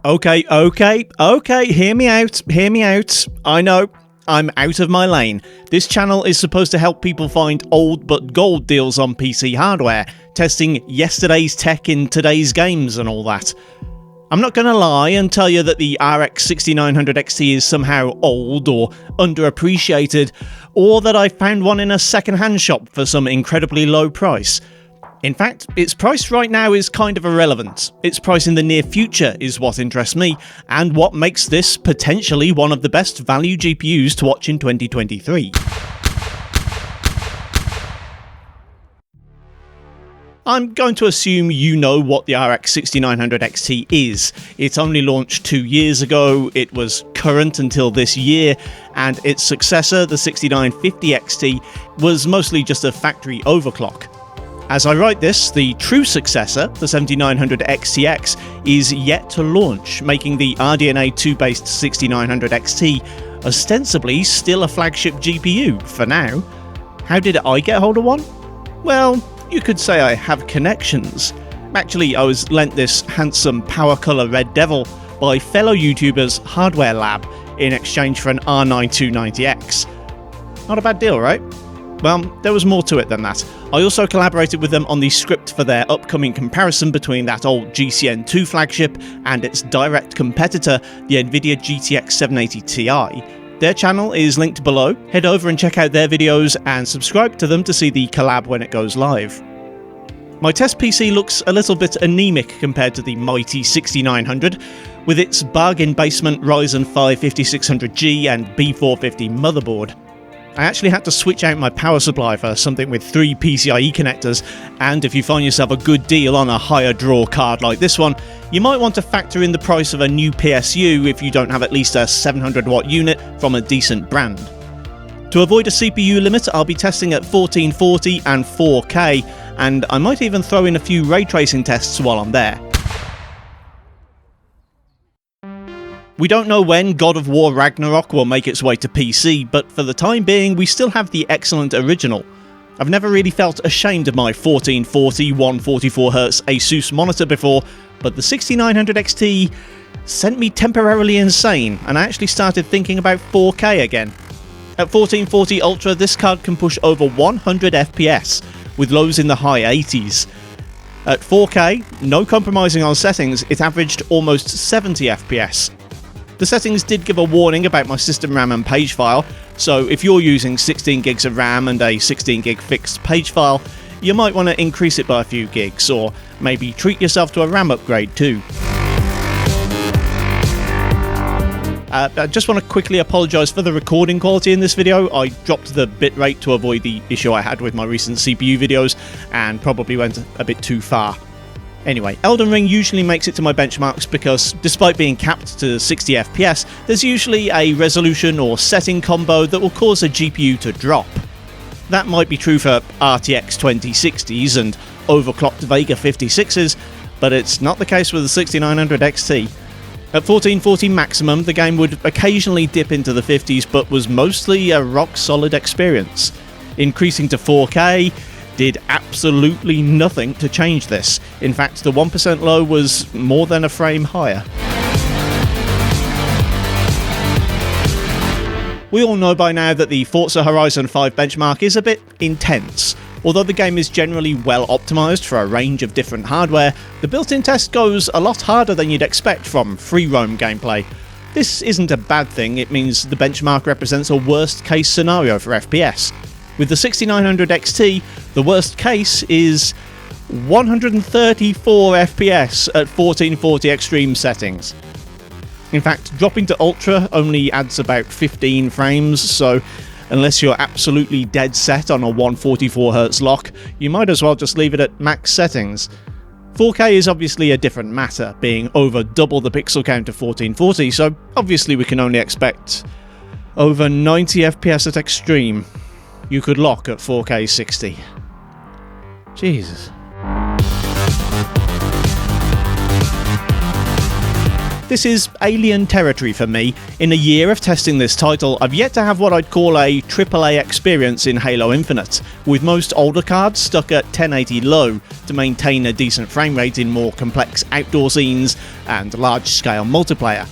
Okay, hear me out. I know, I'm out of my lane. This channel is supposed to help people find old but gold deals on PC hardware, testing yesterday's tech in today's games and all that. I'm not gonna lie and tell you that the RX 6900 XT is somehow old or underappreciated, or that I found one in a second-hand shop for some incredibly low price. In fact, its price right now is kind of irrelevant. Its price in the near future is what interests me, and what makes this potentially one of the best value GPUs to watch in 2023. I'm going to assume you know what the RX 6900 XT is. It only launched 2 years ago, it was current until this year, and its successor, the 6950 XT, was mostly just a factory overclock. As I write this, the true successor, the 7900 XTX, is yet to launch, making the RDNA 2-based 6900 XT ostensibly still a flagship GPU for now. How did I get hold of one? Well, you could say I have connections. Actually, I was lent this handsome Power Color Red Devil by fellow YouTubers Hardware Lab in exchange for an R9 290X. Not a bad deal, right? Well, there was more to it than that. I also collaborated with them on the script for their upcoming comparison between that old GCN 2 flagship and its direct competitor, the Nvidia GTX 780 Ti. Their channel is linked below. Head over and check out their videos and subscribe to them to see the collab when it goes live. My test PC looks a little bit anemic compared to the mighty 6900, with its bargain basement Ryzen 5 5600G and B450 motherboard. I actually had to switch out my power supply for something with 3 PCIe connectors, and if you find yourself a good deal on a higher draw card like this one, you might want to factor in the price of a new PSU if you don't have at least a 700 watt unit from a decent brand. To avoid a CPU limit, I'll be testing at 1440 and 4K, and I might even throw in a few ray tracing tests while I'm there. We don't know when God of War Ragnarok will make its way to PC, but for the time being we still have the excellent original. I've never really felt ashamed of my 1440 144Hz Asus monitor before, but the 6900 XT sent me temporarily insane, and I actually started thinking about 4K again. At 1440 Ultra, this card can push over 100 FPS, with lows in the high 80s. At 4K, no compromising on settings, it averaged almost 70 FPS. The settings did give a warning about my system RAM and page file, so if you're using 16 gigs of RAM and a 16 gig fixed page file, you might want to increase it by a few gigs, or maybe treat yourself to a RAM upgrade too. I just want to quickly apologise for the recording quality in this video. I dropped the bitrate to avoid the issue I had with my recent CPU videos, and probably went a bit too far. Anyway, Elden Ring usually makes it to my benchmarks because, despite being capped to 60 FPS, there's usually a resolution or setting combo that will cause a GPU to drop. That might be true for RTX 2060s and overclocked Vega 56s, but it's not the case with the 6900 XT. At 1440 maximum, the game would occasionally dip into the 50s, but was mostly a rock-solid experience. Increasing to 4K did absolutely nothing to change this. In fact, the 1% low was more than a frame higher. We all know by now that the Forza Horizon 5 benchmark is a bit intense. Although the game is generally well optimised for a range of different hardware, the built-in test goes a lot harder than you'd expect from free roam gameplay. This isn't a bad thing, it means the benchmark represents a worst case scenario for FPS. With the 6900 XT, the worst case is 134 FPS at 1440 extreme settings. In fact, dropping to Ultra only adds about 15 frames, so unless you're absolutely dead set on a 144Hz lock, you might as well just leave it at max settings. 4K is obviously a different matter, being over double the pixel count of 1440, so obviously we can only expect over 90 FPS at extreme. You could lock at 4K 60. Jesus. This is alien territory for me. In a year of testing this title, I've yet to have what I'd call a AAA experience in Halo Infinite, with most older cards stuck at 1080 low to maintain a decent frame rate in more complex outdoor scenes and large-scale multiplayer.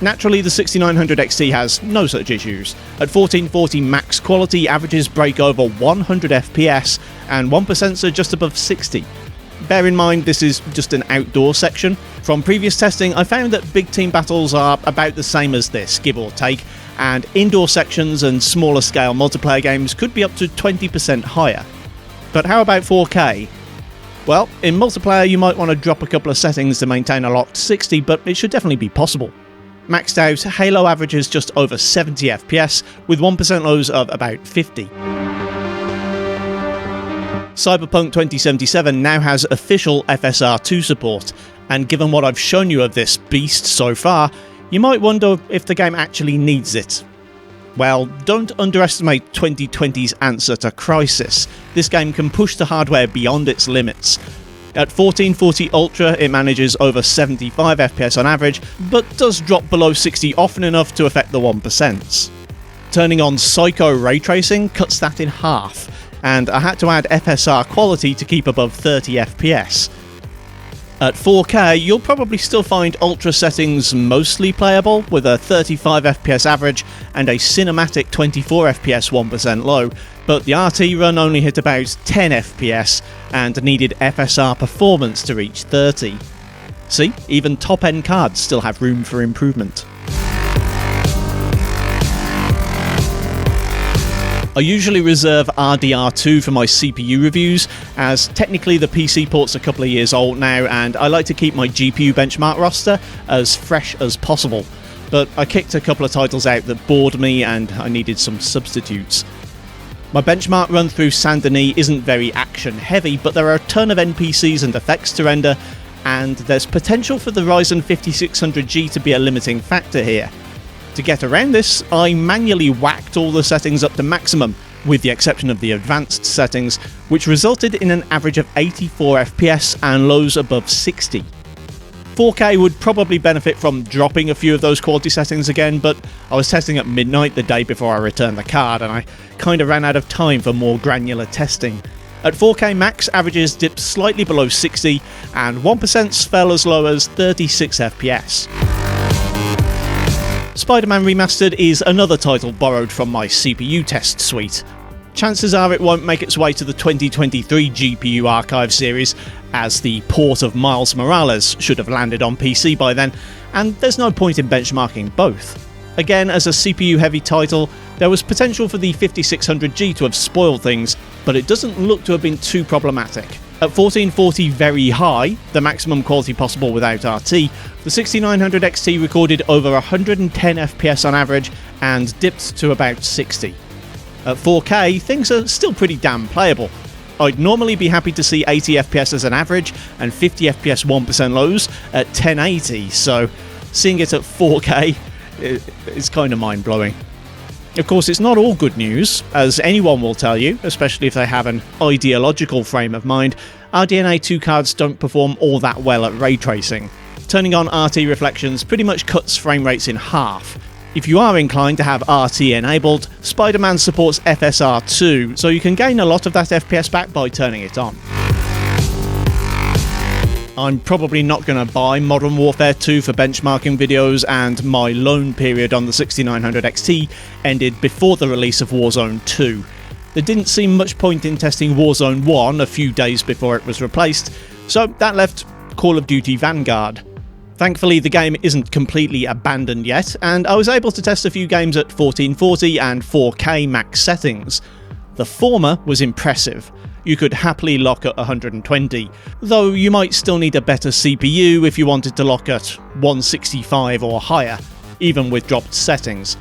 Naturally, the 6900 XT has no such issues. At 1440 max quality, averages break over 100 FPS and 1% are just above 60. Bear in mind this is just an outdoor section. From previous testing, I found that big team battles are about the same as this, give or take, and indoor sections and smaller scale multiplayer games could be up to 20% higher. But how about 4K? Well, in multiplayer you might want to drop a couple of settings to maintain a locked 60, but it should definitely be possible. Maxed out, Halo averages just over 70 FPS, with 1% lows of about 50. Cyberpunk 2077 now has official FSR2 support, and given what I've shown you of this beast so far, you might wonder if the game actually needs it. Well, don't underestimate 2020's answer to Crisis. This game can push the hardware beyond its limits. At 1440 Ultra, it manages over 75 FPS on average, but does drop below 60 often enough to affect the 1%. Turning on Psycho ray tracing cuts that in half, and I had to add FSR quality to keep above 30 FPS. At 4K, you'll probably still find Ultra settings mostly playable, with a 35 FPS average and a cinematic 24 FPS 1% low, but the RT run only hit about 10 FPS and needed FSR performance to reach 30. See, even top-end cards still have room for improvement. I usually reserve RDR2 for my CPU reviews, as technically the PC port's a couple of years old now and I like to keep my GPU benchmark roster as fresh as possible. But I kicked a couple of titles out that bored me and I needed some substitutes. My benchmark run through Saint Denis isn't very action heavy, but there are a ton of NPCs and effects to render, and there's potential for the Ryzen 5600G to be a limiting factor here. To get around this, I manually whacked all the settings up to maximum, with the exception of the advanced settings, which resulted in an average of 84 FPS and lows above 60. 4K would probably benefit from dropping a few of those quality settings again, but I was testing at midnight the day before I returned the card, and I kinda ran out of time for more granular testing. At 4K max, averages dipped slightly below 60, and 1% fell as low as 36 FPS. Spider-Man Remastered is another title borrowed from my CPU test suite. Chances are it won't make its way to the 2023 GPU Archive series, as the port of Miles Morales should have landed on PC by then, and there's no point in benchmarking both. Again, as a CPU-heavy title, there was potential for the 5600G to have spoiled things, but it doesn't look to have been too problematic. At 1440 very high, the maximum quality possible without RT, the 6900 XT recorded over 110 FPS on average and dipped to about 60. At 4K, things are still pretty damn playable. I'd normally be happy to see 80 FPS as an average and 50 FPS 1% lows at 1080, so seeing it at 4K is kind of mind-blowing. Of course, it's not all good news, as anyone will tell you, especially if they have an ideological frame of mind. RDNA 2 cards don't perform all that well at ray tracing. Turning on RT reflections pretty much cuts frame rates in half. If you are inclined to have RT enabled, Spider-Man supports FSR2, so you can gain a lot of that FPS back by turning it on. I'm probably not going to buy Modern Warfare 2 for benchmarking videos, and my loan period on the 6900 XT ended before the release of Warzone 2. There didn't seem much point in testing Warzone 1 a few days before it was replaced, so that left Call of Duty Vanguard. Thankfully, the game isn't completely abandoned yet, and I was able to test a few games at 1440 and 4K max settings. The former was impressive. You could happily lock at 120, though you might still need a better CPU if you wanted to lock at 165 or higher, even with dropped settings.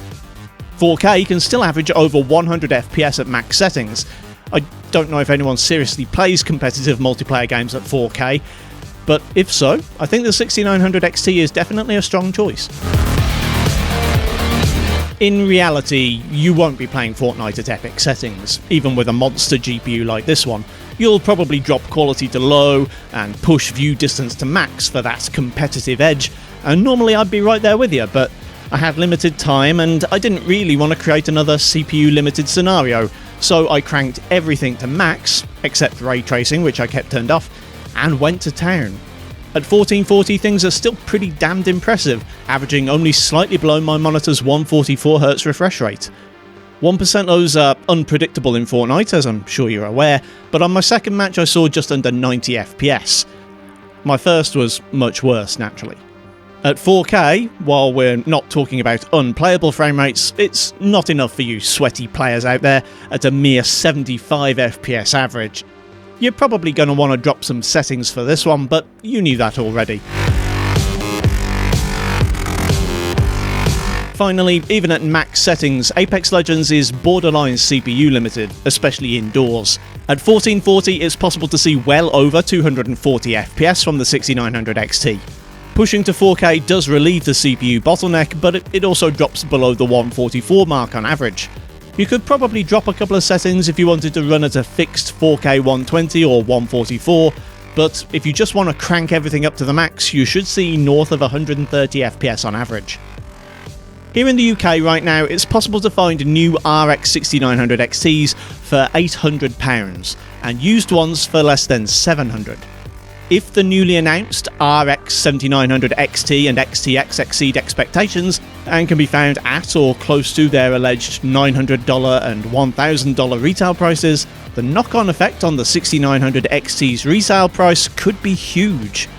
4K can still average over 100 FPS at max settings. I don't know if anyone seriously plays competitive multiplayer games at 4K, but if so, I think the 6900 XT is definitely a strong choice. In reality, you won't be playing Fortnite at epic settings, even with a monster GPU like this one. you'll probably drop quality to low and push view distance to max for that competitive edge, and normally I'd be right there with you, but I had limited time and I didn't really want to create another CPU limited scenario, so I cranked everything to max, except ray tracing, which I kept turned off, and went to town. At 1440 things are still pretty damned impressive, averaging only slightly below my monitor's 144Hz refresh rate. 1% lows are unpredictable in Fortnite, as I'm sure you're aware, but on my second match I saw just under 90 FPS. My first was much worse, naturally. At 4K, while we're not talking about unplayable frame rates, it's not enough for you sweaty players out there at a mere 75 FPS average. You're probably going to want to drop some settings for this one, but you knew that already. Finally, even at max settings, Apex Legends is borderline CPU limited, especially indoors. At 1440 it's possible to see well over 240 FPS from the 6900 XT. Pushing to 4K does relieve the CPU bottleneck, but it also drops below the 144 mark on average. You could probably drop a couple of settings if you wanted to run at a fixed 4K 120 or 144, but if you just want to crank everything up to the max, you should see north of 130 FPS on average. Here in the UK right now, it's possible to find new RX 6900 XTs for £800, and used ones for less than £700. If the newly announced RX 7900 XT and XTX exceed expectations and can be found at or close to their alleged $900 and $1,000 retail prices, the knock-on effect on the 6900 XT's resale price could be huge.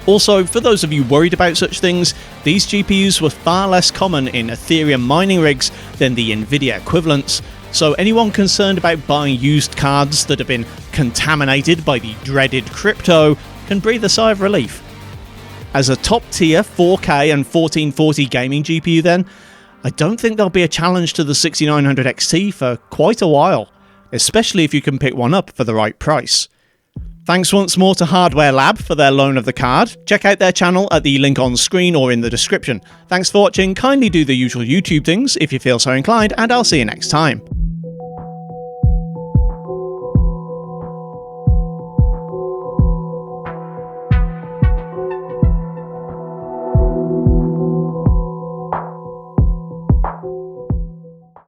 Also, for those of you worried about such things, these GPUs were far less common in Ethereum mining rigs than the Nvidia equivalents, so anyone concerned about buying used cards that have been contaminated by the dreaded crypto can breathe a sigh of relief. As a top tier 4K and 1440 gaming GPU then, I don't think there'll be a challenge to the 6900 XT for quite a while, especially if you can pick one up for the right price. Thanks once more to Hardware Lab for their loan of the card. Check out their channel at the link on screen or in the description. Thanks for watching, kindly do the usual YouTube things if you feel so inclined, and I'll see you next time.